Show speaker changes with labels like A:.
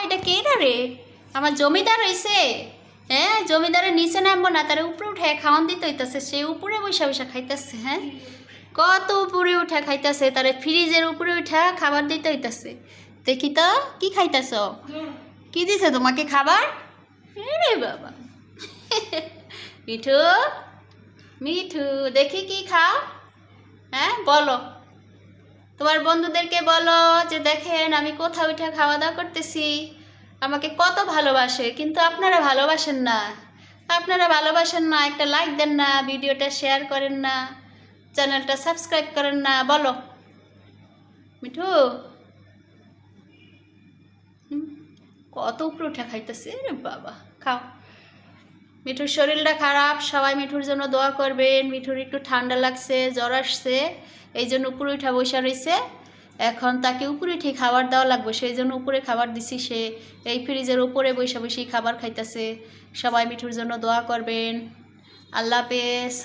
A: এটা কে রে? আমার জমিদার হইছে। হ্যাঁ, জমিদারের নিচে নামবো না, তার উপরে উঠে খাওয়ান দিতে হইতাছে, সে উপরে বৈশা বৈশা খাইতেছে। হ্যাঁ, কত উপরে উঠা খাইতেছে, তারে ফ্রিজের উপরে উঠা খাবার দিতে হইতাছে। দেখি তো কি খাইতেছ, কি দিছে তোমাকে খাবার? রে বাবা মিঠু, মিঠু দেখি কি খাও। হ্যাঁ বলো, তোমার বন্ধুদেরকে বলো যে দেখেন আমি কোথাও উঠে খাওয়া দাওয়া করতেছি, আমাকে কত ভালোবাসে, কিন্তু আপনারা ভালোবাসেন না। আপনারা ভালোবাসেন না, একটা লাইক দেন না, ভিডিওটা শেয়ার করেন না, চ্যানেলটা সাবস্ক্রাইব করেন না। বলো মিঠু। কত উপরে উঠে খাইতেছে রে বাবা, খাও। মিঠুর শরীরটা খারাপ, সবাই মিঠুর জন্য দোয়া করবেন। মিঠুর একটু ঠান্ডা লাগছে, জ্বর আসছে, এই জন্য উপরে উঠা বসে রয়েছে। এখন তাকে উপরে উঠে খাবার দেওয়া লাগবে, সেই জন্য উপরে খাবার দিছি। সে এই ফ্রিজের উপরে বসে বসেই খাবার খাইতেছে। সবাই মিঠুর জন্য দোয়া করবেন। আল্লাহ হাফেজ।